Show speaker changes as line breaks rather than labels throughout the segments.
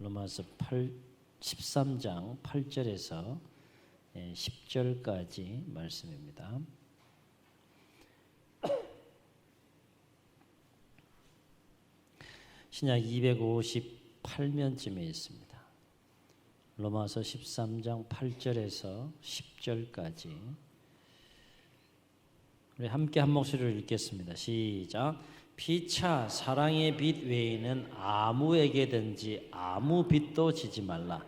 로마서 13장 8절에서 10절까지 말씀입니다. 신약 258면쯤에 있습니다. 로마서 13장 8절에서 10절까지 우리 함께 한 목소리로 읽겠습니다. 시작. 피차 사랑의 빛 외에는 아무에게든지 아무 빚도 지지 말라.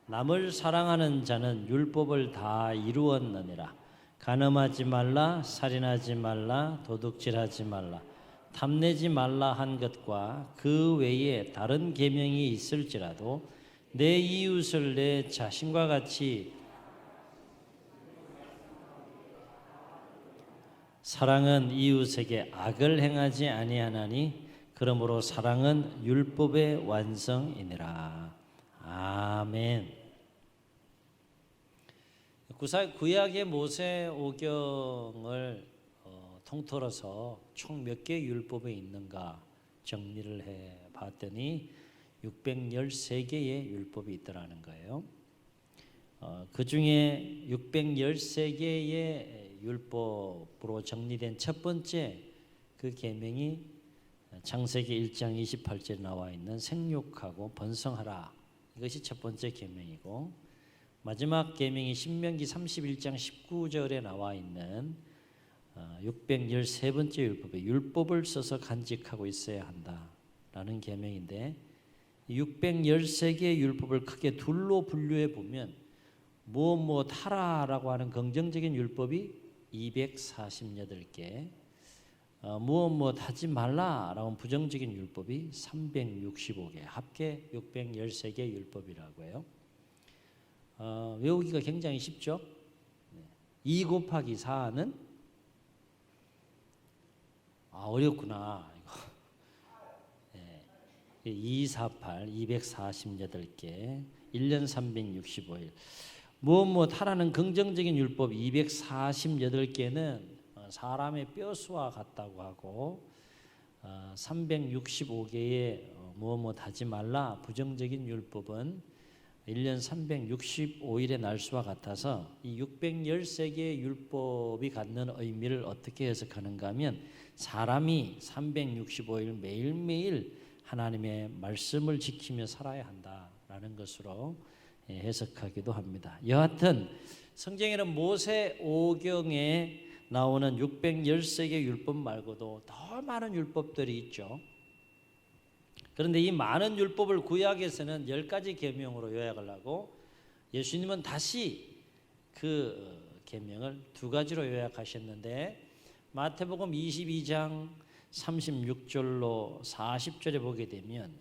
남을 사랑하는 자는 율법을 다 이루었느니라. 간음하지 말라, 살인하지 말라, 도둑질하지 말라, 탐내지 말라 한 것과 그 외에 다른 계명이 있을지라도 내 이웃을 내 자신과 같이 사랑은 이웃에게 악을 행하지 아니하나니 그러므로 사랑은 율법의 완성이니라. 아멘. 구약의 모세오경을 통틀어서 총 몇 개의 율법이 있는가 정리를 해봤더니 613개의 율법이 있더라는 거예요. 그 중에 613개의 율법으로 정리된 첫 번째 그 계명이 창세기 1장 28절에 나와 있는 생육하고 번성하라. 이것이 첫 번째 계명이고, 마지막 계명이 신명기 31장 19절에 나와 있는 613번째 율법에 율법을 써서 간직하고 있어야 한다라는 계명인데, 613개의 율법을 크게 둘로 분류해 보면 무엇 하라라고 하는 긍정적인 율법이 248개, 무엇 하지 말라라고 하는 부정적인 율법이 365개, 합계 613개 율법이라고 해요. 외우기가 굉장히 쉽죠. 2 곱하기 4는 어렵구나. 248, 248개, 1년 365일. 무엇 하라는 긍정적인 율법 248개는 사람의 뼈수와 같다고 하고, 365개의 무엇 하지 말라 부정적인 율법은 1년 365일의 날수와 같아서 이 613개의 율법이 갖는 의미를 어떻게 해석하는가 하면, 사람이 365일 매일매일 하나님의 말씀을 지키며 살아야 한다라는 것으로 해석하기도 합니다. 여하튼 성경에는 모세오경에 나오는 613개 율법 말고도 더 많은 율법들이 있죠. 그런데 이 많은 율법을 구약에서는 10가지 계명으로 요약을 하고, 예수님은 다시 그 계명을 2가지로 요약하셨는데, 마태복음 22장 36절로 40절에 보게 되면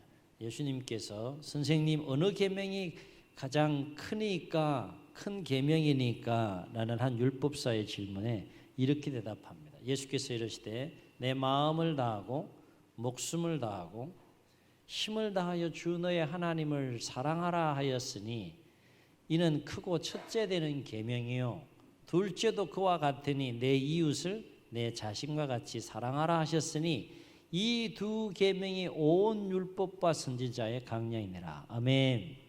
예수님께서 선생님 어느 계명이 가장 크니까, 큰 계명이니까 라는 한 율법사의 질문에 이렇게 대답합니다. 예수께서 이르시되 내 마음을 다하고 목숨을 다하고 힘을 다하여 주 너의 하나님을 사랑하라 하였으니 이는 크고 첫째 되는 계명이요 둘째도 그와 같으니 내 이웃을 내 자신과 같이 사랑하라 하셨으니 이 2 계명이 온 율법과 선지자의 강령이니라. 아멘.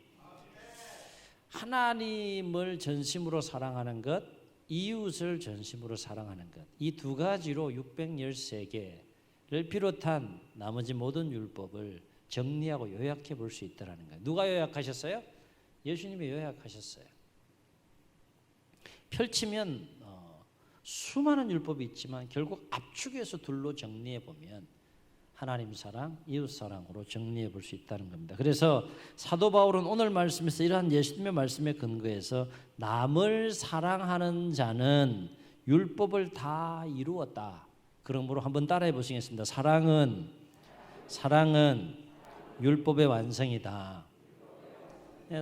하나님을 전심으로 사랑하는 것, 이웃을 전심으로 사랑하는 것, 이 2가지로 613개를 비롯한 나머지 모든 율법을 정리하고 요약해 볼 수 있다는 거예요. 누가 요약하셨어요? 예수님이 요약하셨어요. 펼치면 수많은 율법이 있지만 결국 압축해서 둘로 정리해 보면 하나님 사랑, 이웃 사랑으로 정리해 볼 수 있다는 겁니다. 그래서 사도 바울은 오늘 말씀에서 이러한 예수님의 말씀에 근거해서 남을 사랑하는 자는 율법을 다 이루었다. 그러므로 한번 따라해 보시겠습니다. 사랑은 율법의 완성이다.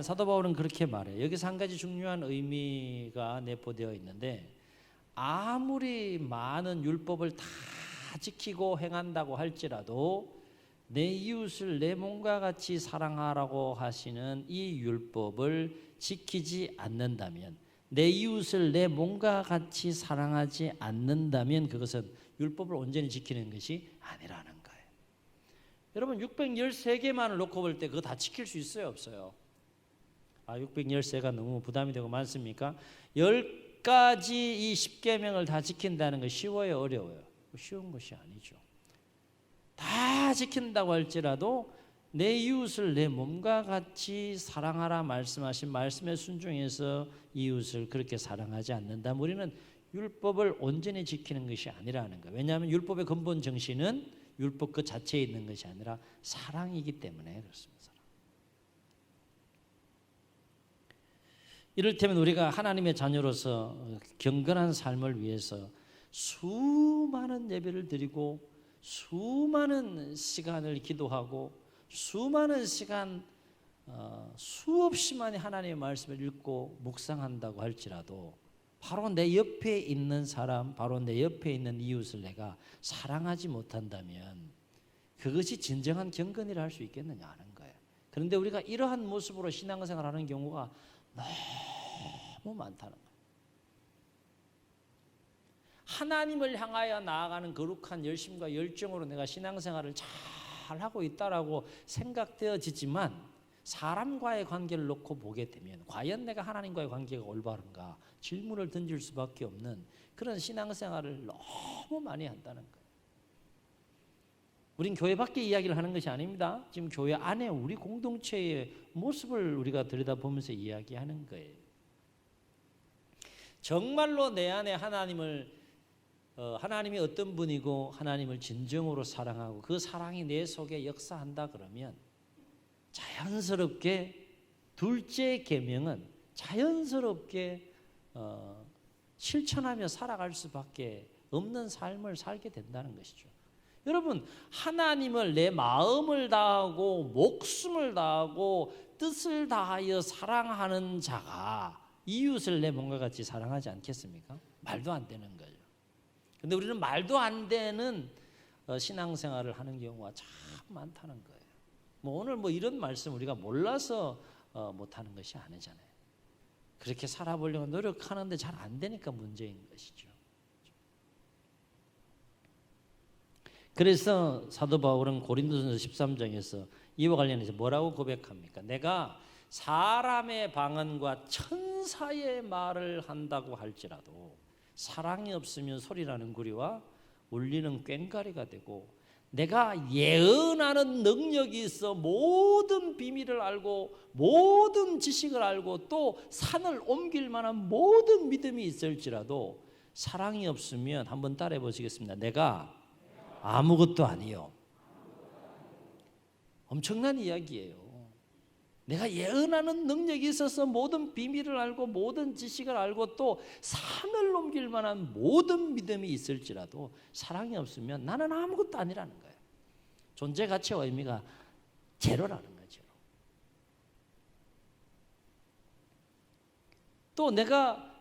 사도 바울은 그렇게 말해요. 여기서 한 가지 중요한 의미가 내포되어 있는데, 아무리 많은 율법을 다 지키고 행한다고 할지라도 내 이웃을 내 몸과 같이 사랑하라고 하시는 이 율법을 지키지 않는다면, 내 이웃을 내 몸과 같이 사랑하지 않는다면 그것은 율법을 온전히 지키는 것이 아니라는 거예요. 여러분 613개만을 놓고 볼 때 그거 다 지킬 수 있어요, 없어요? 613개가 너무 부담이 되고 많습니까? 10가지 이 10계명을 다 지킨다는 거 쉬워요, 어려워요? 쉬운 것이 아니죠. 다 지킨다고 할지라도 내 이웃을 내 몸과 같이 사랑하라 말씀하신 말씀에 순종해서 이웃을 그렇게 사랑하지 않는다면 우리는 율법을 온전히 지키는 것이 아니라는 거예요. 왜냐하면 율법의 근본 정신은 율법 그 자체에 있는 것이 아니라 사랑이기 때문에 그렇습니다. 사랑. 이를테면 우리가 하나님의 자녀로서 경건한 삶을 위해서 수많은 예배를 드리고 수많은 시간을 기도하고 수많은 시간 수없이 많이 하나님의 말씀을 읽고 묵상한다고 할지라도 바로 내 옆에 있는 사람, 바로 내 옆에 있는 이웃을 내가 사랑하지 못한다면 그것이 진정한 경건이라 할 수 있겠느냐 하는 거예요. 그런데 우리가 이러한 모습으로 신앙생활을 하는 경우가 너무 많다는 거예요. 하나님을 향하여 나아가는 거룩한 열심과 열정으로 내가 신앙생활을 잘 하고 있다라고 생각되어지지만 사람과의 관계를 놓고 보게 되면 과연 내가 하나님과의 관계가 올바른가 질문을 던질 수밖에 없는 그런 신앙생활을 너무 많이 한다는 거예요. 우린 교회 밖에 이야기를 하는 것이 아닙니다. 지금 교회 안에 우리 공동체의 모습을 우리가 들여다보면서 이야기하는 거예요. 정말로 내 안에 하나님이 어떤 분이고 하나님을 진정으로 사랑하고 그 사랑이 내 속에 역사한다 그러면 자연스럽게 둘째 계명은 자연스럽게 실천하며 살아갈 수밖에 없는 삶을 살게 된다는 것이죠. 여러분 하나님을 내 마음을 다하고 목숨을 다하고 뜻을 다하여 사랑하는 자가 이웃을 내 몸과 같이 사랑하지 않겠습니까? 말도 안 되는 거죠. 근데 우리는 말도 안 되는 신앙생활을 하는 경우가 참 많다는 거예요. 오늘 이런 말씀 우리가 몰라서 못하는 것이 아니잖아요. 그렇게 살아보려고 노력하는데 잘 안 되니까 문제인 것이죠. 그래서 사도 바울은 고린도전서 13장에서 이와 관련해서 뭐라고 고백합니까? 내가 사람의 방언과 천사의 말을 한다고 할지라도 사랑이 없으면 소리나는 구리와 울리는 꽹과리가 되고 내가 예언하는 능력이 있어 모든 비밀을 알고 모든 지식을 알고 또 산을 옮길 만한 모든 믿음이 있을지라도 사랑이 없으면 한번 따라해 보시겠습니다. 내가 아무것도 아니요. 엄청난 이야기예요. 내가 예언하는 능력이 있어서 모든 비밀을 알고 모든 지식을 알고 또 산을 넘길 만한 모든 믿음이 있을지라도 사랑이 없으면 나는 아무것도 아니라는 거예요. 존재 가치와 의미가 제로라는 거죠. 또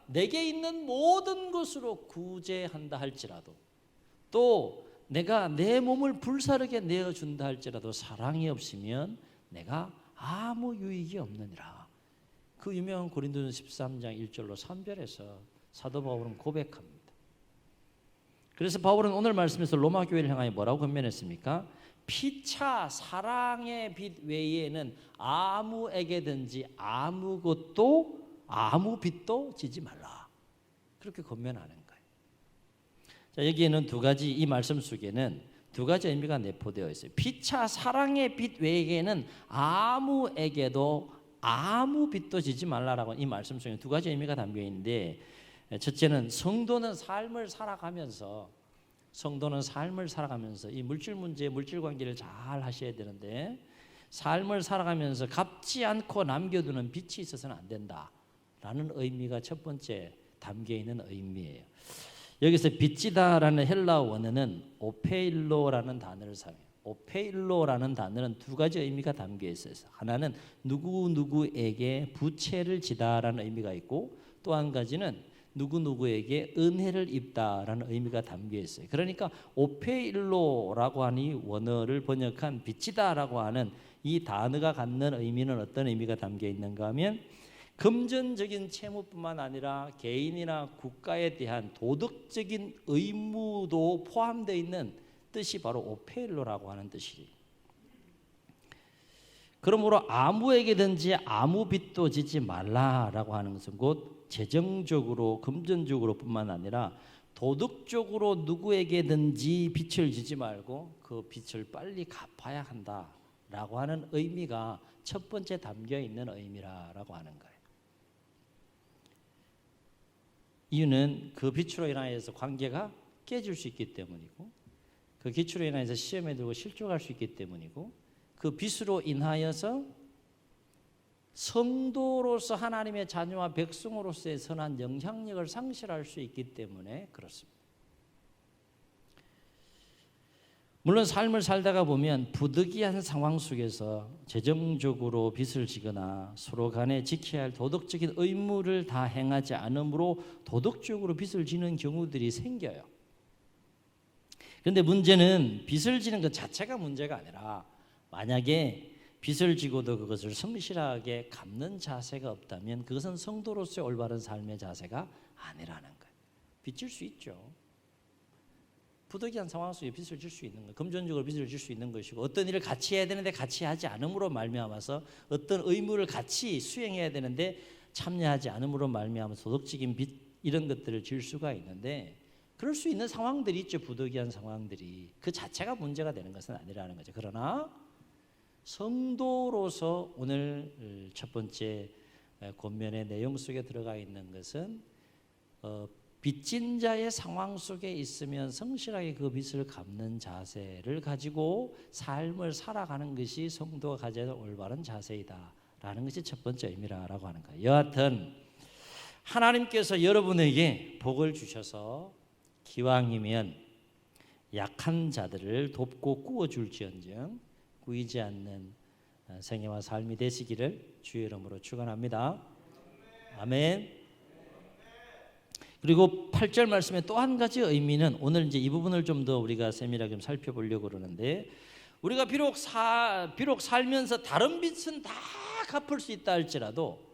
내게 있는 모든 것으로 구제한다 할지라도 또 내가 내 몸을 불사르게 내어준다 할지라도 사랑이 없으면 내가 아무 유익이 없느니라. 그 유명한 고린도전서 13장 1절로 3절에서 사도 바울은 고백합니다. 그래서 바울은 오늘 말씀에서 로마 교회를 향하여 뭐라고 권면했습니까? 피차 사랑의 빛 외에는 아무에게든지 아무 빚도 지지 말라. 그렇게 권면하는 거예요. 자, 여기에는 이 말씀 속에는 두 가지 의미가 내포되어 있어요. 피차 사랑의 빛 외에는 아무에게도 아무 빚도 지지 말라라고 이 말씀 속에 두 가지 의미가 담겨 있는데 첫째는 성도는 삶을 살아가면서 이 물질 문제, 물질 관계를 잘 하셔야 되는데 삶을 살아가면서 갚지 않고 남겨두는 빚이 있어서는 안 된다라는 의미가 첫 번째 담겨 있는 의미예요. 여기서 빚지다라는 헬라어 원어는 오페일로라는 단어를 사용해요. 오페일로라는 단어는 두 가지 의미가 담겨 있어요. 하나는 누구누구에게 부채를 지다라는 의미가 있고 또 한 가지는 누구누구에게 은혜를 입다라는 의미가 담겨 있어요. 그러니까 오페일로라고 하는 원어를 번역한 빚지다라고 하는 이 단어가 갖는 의미는 어떤 의미가 담겨 있는가 하면 금전적인 채무뿐만 아니라 개인이나 국가에 대한 도덕적인 의무도 포함되어 있는 뜻이 바로 오페일로라고 하는 뜻이에요. 그러므로 아무에게든지 아무 빚도 지지 말라라고 하는 것은 곧 재정적으로 금전적으로 뿐만 아니라 도덕적으로 누구에게든지 빚을 지지 말고 그 빚을 빨리 갚아야 한다라고 하는 의미가 첫 번째 담겨 있는 의미라고 하는 거예요. 이유는 그 빚으로 인하여서 관계가 깨질 수 있기 때문이고, 그 빚으로 인하여서 시험에 들고 실족할 수 있기 때문이고, 그 빚으로 인하여서 성도로서 하나님의 자녀와 백성으로서의 선한 영향력을 상실할 수 있기 때문에 그렇습니다. 물론 삶을 살다가 보면 부득이한 상황 속에서 재정적으로 빚을 지거나 서로 간에 지켜야 할 도덕적인 의무를 다 행하지 않으므로 도덕적으로 빚을 지는 경우들이 생겨요. 그런데 문제는 빚을 지는 것 자체가 문제가 아니라, 만약에 빚을 지고도 그것을 성실하게 갚는 자세가 없다면 그것은 성도로서의 올바른 삶의 자세가 아니라는 거예요. 빚질 수 있죠. 부득이한 상황 속에 빚을 질 수 있는 거예요. 금전적으로 빚을 질 수 있는 것이고, 어떤 일을 같이 해야 되는데 같이 하지 않음으로 말미암아서 어떤 의무를 같이 수행해야 되는데 참여하지 않음으로 말미암아서 도덕적인 빚 이런 것들을 질 수가 있는데, 그럴 수 있는 상황들이 있죠. 부득이한 상황들이. 그 자체가 문제가 되는 것은 아니라는 거죠. 그러나 성도로서 오늘 첫 번째 권면의 내용 속에 들어가 있는 것은 빚진 자의 상황 속에 있으면 성실하게 그 빚을 갚는 자세를 가지고 삶을 살아가는 것이 성도가 가져야 할 올바른 자세이다라는 것이 첫 번째 의미라고 하는 거예요. 여하튼 하나님께서 여러분에게 복을 주셔서 기왕이면 약한 자들을 돕고 꾸어줄지언정 꾸이지 않는 생애와 삶이 되시기를 주의 이름으로 축원합니다. 아멘. 그리고 8절 말씀에 또 한 가지 의미는, 오늘 이제 이 부분을 좀 더 우리가 세밀하게 좀 살펴보려고 그러는데, 우리가 비록 살면서 다른 빚은 다 갚을 수 있다 할지라도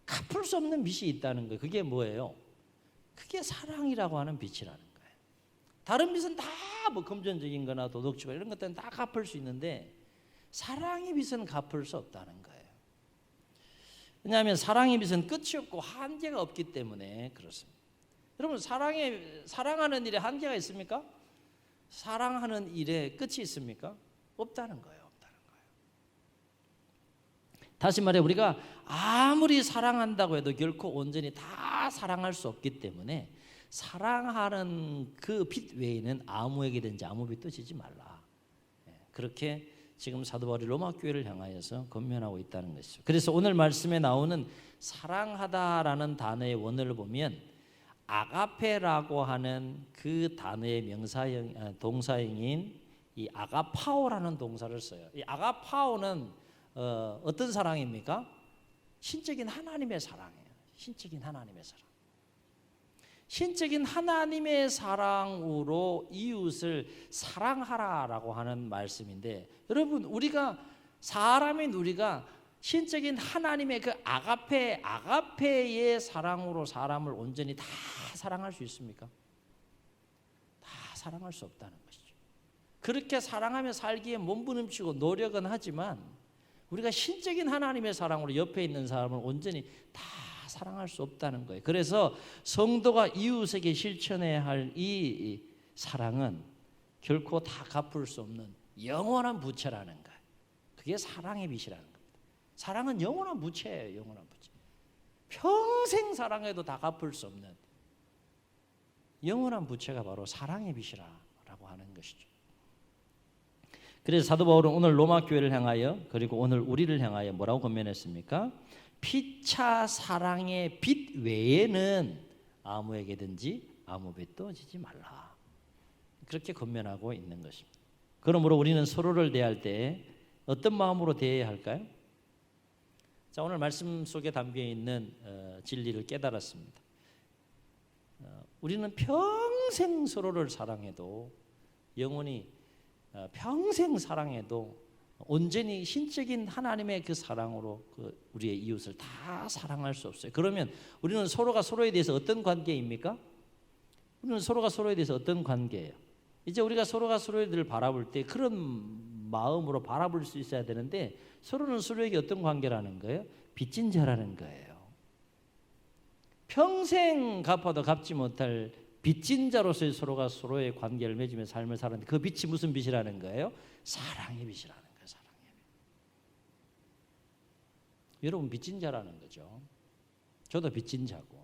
갚을 수 없는 빚이 있다는 거예요. 그게 뭐예요? 그게 사랑이라고 하는 빚이라는 거예요. 다른 빚은 다 뭐 금전적인 거나 도덕적인 이런 것들은 다 갚을 수 있는데 사랑의 빚은 갚을 수 없다는 거예요. 왜냐하면 사랑의 빚은 끝이 없고 한계가 없기 때문에 그렇습니다. 여러분, 사랑하는 일에 한계가 있습니까? 사랑하는 일에 끝이 있습니까? 없다는 거예요. 다시 말해, 우리가 아무리 사랑한다고 해도 결코 온전히 다 사랑할 수 없기 때문에 사랑하는 그 빚 외에는 아무에게든지 아무 빚도 지지 말라. 그렇게 지금 사도 바울이 로마 교회를 향하여서 권면하고 있다는 것이죠. 그래서 오늘 말씀에 나오는 사랑하다라는 단어의 원어를 보면 아가페라고 하는 그 단어의 동사형인 이 아가파오라는 동사를 써요. 이 아가파오는 어떤 사랑입니까? 신적인 하나님의 사랑이에요. 신적인 하나님의 사랑. 신적인 하나님의 사랑으로 이웃을 사랑하라라고 하는 말씀인데, 여러분, 사람인 우리가 신적인 하나님의 그 아가페의 사랑으로 사람을 온전히 다 사랑할 수 있습니까? 다 사랑할 수 없다는 것이죠. 그렇게 사랑하며 살기에 몸부림치고 노력은 하지만 우리가 신적인 하나님의 사랑으로 옆에 있는 사람을 온전히 다 사랑할 수 없다는 거예요. 그래서 성도가 이웃에게 실천해야 할 이 사랑은 결코 다 갚을 수 없는 영원한 부채라는 거예요. 그게 사랑의 빚이라는 겁니다. 사랑은 영원한 부채예요. 영원한 부채. 평생 사랑해도 다 갚을 수 없는 영원한 부채가 바로 사랑의 빚이라고 하는 것이죠. 그래서 사도 바울은 오늘 로마 교회를 향하여, 그리고 오늘 우리를 향하여 뭐라고 권면했습니까? 피차 사랑의 빚 외에는 아무에게든지 아무 빚도 지지 말라. 그렇게 권면하고 있는 것입니다. 그러므로 우리는 서로를 대할 때 어떤 마음으로 대해야 할까요? 자, 오늘 말씀 속에 담겨 있는 진리를 깨달았습니다. 우리는 평생 서로를 사랑해도, 영원히 평생 사랑해도 온전히 신적인 하나님의 그 사랑으로 우리의 이웃을 다 사랑할 수 없어요. 그러면 우리는 서로가 서로에 대해서 어떤 관계입니까? 우리는 서로가 서로에 대해서 어떤 관계예요? 이제 우리가 서로가 서로를 바라볼 때 그런 마음으로 바라볼 수 있어야 되는데 서로는 서로에게 어떤 관계라는 거예요? 빚진 자라는 거예요. 평생 갚아도 갚지 못할 빚진 자로서의 서로가 서로의 관계를 맺으며 삶을 살았는데 그 빚이 무슨 빚이라는 거예요? 사랑의 빚이라는 거예요. 사랑의 빚. 여러분 빚진 자라는 거죠. 저도 빚진 자고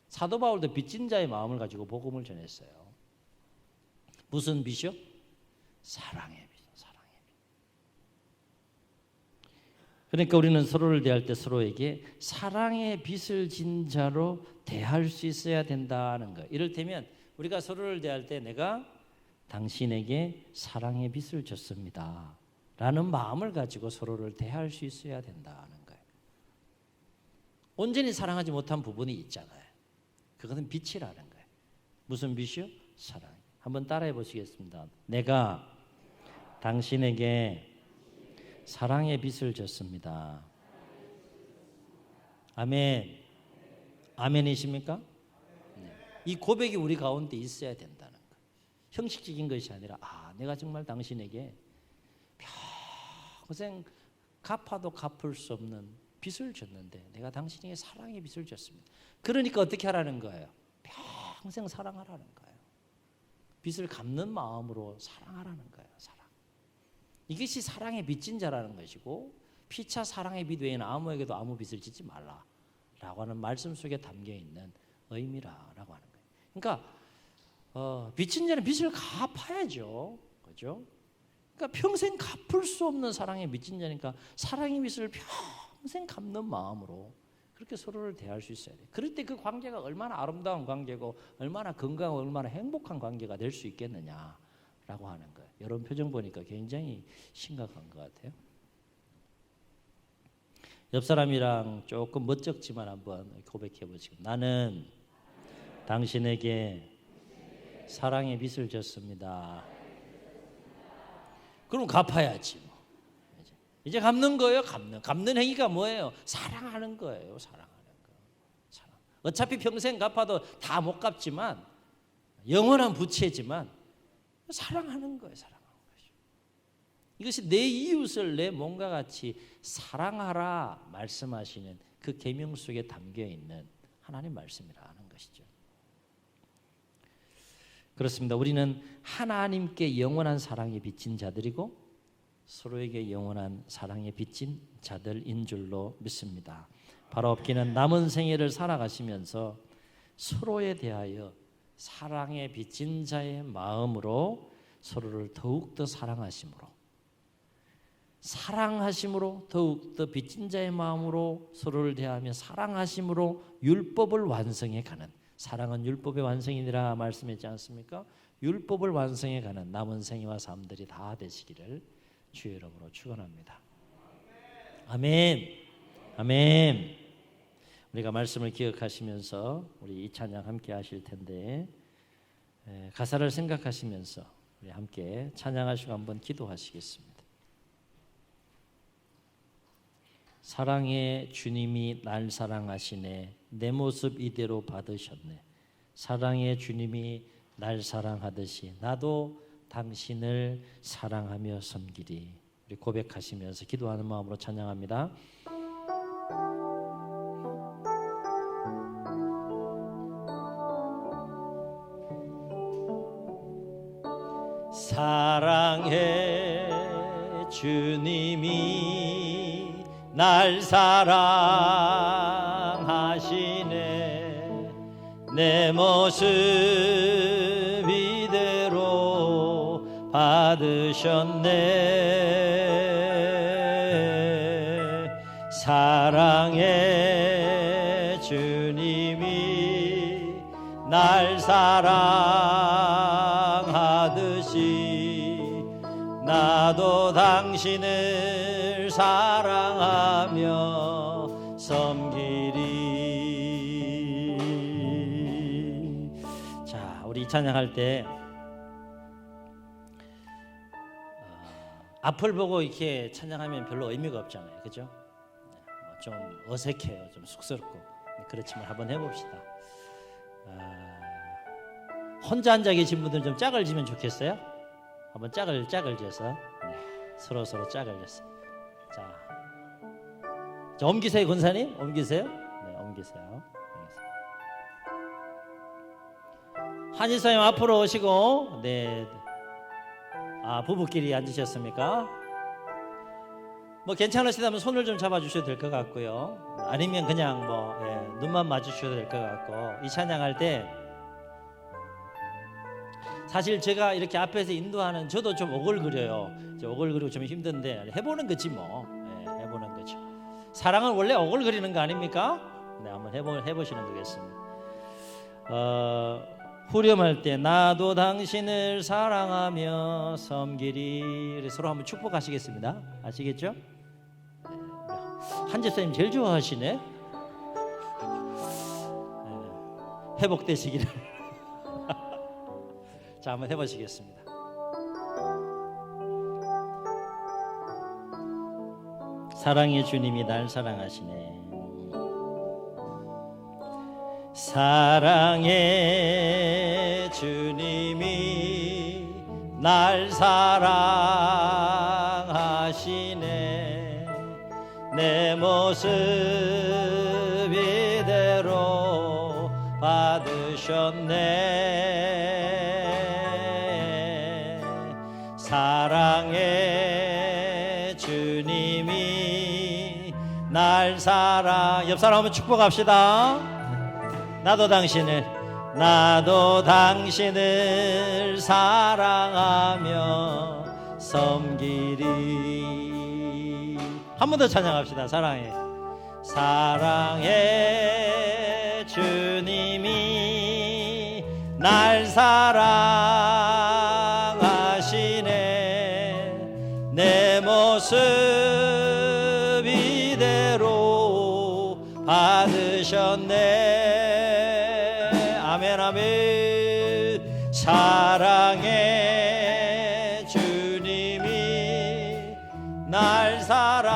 사도 바울도 빚진 자의 마음을 가지고 복음을 전했어요. 무슨 빚이요? 사랑의 빚. 사랑의 빚. 그러니까 우리는 서로를 대할 때 서로에게 사랑의 빚을 진 자로 대할 수 있어야 된다는 거예요. 이를테면 우리가 서로를 대할 때 내가 당신에게 사랑의 빚을 졌습니다 라는 마음을 가지고 서로를 대할 수 있어야 된다는 거예요. 온전히 사랑하지 못한 부분이 있잖아요. 그것은 빚이라는 거예요. 무슨 빚이요? 사랑. 한번 따라해 보시겠습니다. 내가 당신에게 사랑의 빚을 졌습니다. 아멘. 아멘이십니까? 네. 이 고백이 우리 가운데 있어야 된다는 거예요. 형식적인 것이 아니라 내가 정말 당신에게 평생 갚아도 갚을 수 없는 빚을 졌는데 내가 당신에게 사랑의 빚을 졌습니다. 그러니까 어떻게 하라는 거예요? 평생 사랑하라는 거예요. 빚을 갚는 마음으로 사랑하라는 거예요. 사랑. 이것이 사랑의 빚진 자라는 것이고 피차 사랑의 빚 외에는 아무에게도 아무 빚을 짓지 말라라고 하는 말씀 속에 담겨 있는 의미라고 하는 거예요. 그러니까 빚진 자는 빚을 갚아야죠. 그렇죠? 그러니까 평생 갚을 수 없는 사랑의 빚진 자니까 사랑의 빚을 평생 갚는 마음으로 그렇게 서로를 대할 수 있어야 돼요. 그럴 때 그 관계가 얼마나 아름다운 관계고 얼마나 건강하고 얼마나 행복한 관계가 될 수 있겠느냐라고 하는 거예요. 여러분 표정 보니까 굉장히 심각한 것 같아요. 옆 사람이랑 조금 멋쩍지만 한번 고백해 보시고 나는 당신에게 사랑의 빚을 졌습니다. 그럼 갚아야지. 이제 갚는 거예요. 갚는 행위가 뭐예요? 사랑하는 거예요. 사랑하는 거. 사랑. 어차피 평생 갚아도 다 못 갚지만 영원한 부채지만 사랑하는 거예요. 사랑하는 거죠. 이것이 내 이웃을 내 몸과 같이 사랑하라 말씀하시는 그 계명 속에 담겨 있는 하나님 말씀이라는 것이죠. 그렇습니다. 우리는 하나님께 영원한 사랑에 빚진 자들이고 서로에게 영원한 사랑에 빚진 자들인 줄로 믿습니다. 바로 없기는 남은 생애를 살아가시면서 서로에 대하여 사랑에 빚진 자의 마음으로 서로를 더욱더 사랑하심으로 더욱더 빚진 자의 마음으로 서로를 대하며 사랑하심으로 율법을 완성해 가는 사랑은 율법의 완성이니라 말씀했지 않습니까? 율법을 완성해 가는 남은 생애와 삶들이 다 되시기를 주의 이름으로 축원합니다. 아멘. 아멘. 우리가 말씀을 기억하시면서 우리 이 찬양 함께 하실 텐데 가사를 생각하시면서 우리 함께 찬양하시고 한번 기도하시겠습니다. 사랑의 주님이 날 사랑하시네 내 모습 이대로 받으셨네 사랑의 주님이 날 사랑하듯이 나도 당신을 사랑하며 섬기리. 우리 고백하시면서 기도하는 마음으로 찬양합니다. 사랑의 주님이 날 사랑하시네 내 모습 이대로 받으셨네 사랑의 주님이 날 사랑하듯이 나도 당신을 사랑하며 섬기리. 자, 우리 찬양할 때 앞을 보고 이렇게 찬양하면 별로 의미가 없잖아요, 그죠? 좀 어색해요, 좀 쑥스럽고. 그렇지만 한번 해봅시다. 혼자 앉아 계신 분들 좀 짝을 지면 좋겠어요? 한번 짝을 지어서. 네. 서로 짝을 냈어. 자, 옮기세요, 권사님. 옮기세요. 네, 옮기세요. 한지사님 앞으로 오시고, 네. 부부끼리 앉으셨습니까? 뭐 괜찮으시다면 손을 좀 잡아주셔도 될 것 같고요. 아니면 그냥 눈만 마주셔도 될 것 같고, 이 찬양할 때 사실 제가 이렇게 앞에서 인도하는 저도 좀 오글거려요. 오글거리고 좀 힘든데 해보는 거지 뭐. 네, 해보는 거죠. 사랑은 원래 오글거리는 거 아닙니까? 네, 한번 해보시는 거겠습니다. 후렴할 때 나도 당신을 사랑하며 섬기리, 서로 한번 축복하시겠습니다. 아시겠죠? 한지사님 제일 좋아하시네. 네, 회복되시기를. 자, 한번 해보시겠습니다. 사랑의 주님이 날 사랑하시네. 사랑의 주님이 날 사랑하시네. 내 모습 이대로 받으셨네. 사랑의 주님이 날 옆 사람 한번 축복합시다. 나도 당신을 사랑하며 섬기리. 한 번 더 찬양합시다. 사랑의 주님이 날 사랑하시네. 내 모습 이대로 받으셨네. 아멘 아멘. 사랑의 주님이 날 사랑하듯이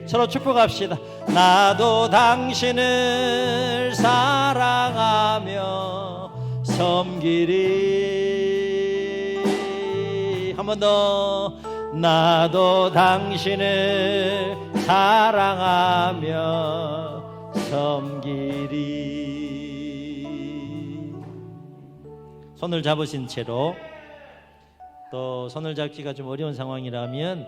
서로 축복합시다. 나도 당신을 사랑하며 섬기리. 한 번 더. 나도 당신을 사랑하며 섬기리. 손을 잡으신 채로, 또 손을 잡기가 좀 어려운 상황이라면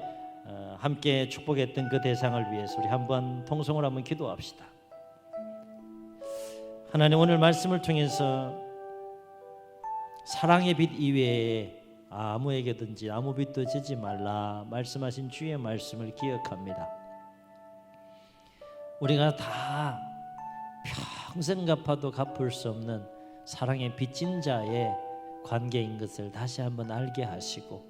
함께 축복했던 그 대상을 위해서 우리 한번 통성을 한번 기도합시다. 하나님, 오늘 말씀을 통해서 사랑의 빛 이외에 아무에게든지 아무 빛도 지지 말라 말씀하신 주의 말씀을 기억합니다. 우리가 다 평생 갚아도 갚을 수 없는 사랑의 빚진 자의 관계인 것을 다시 한번 알게 하시고,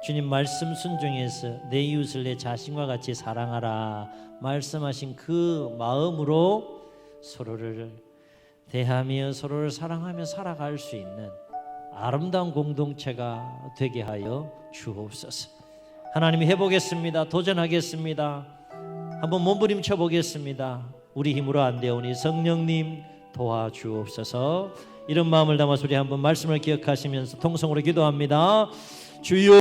주님 말씀 순종해서 내 이웃을 내 자신과 같이 사랑하라 말씀하신 그 마음으로 서로를 대하며 서로를 사랑하며 살아갈 수 있는 아름다운 공동체가 되게 하여 주옵소서. 하나님이 해보겠습니다. 도전하겠습니다. 한번 몸부림쳐 보겠습니다. 우리 힘으로 안 되오니 성령님 도와주옵소서. 이런 마음을 담아서 우리 한번 말씀을 기억하시면서 통성으로 기도합니다. 주여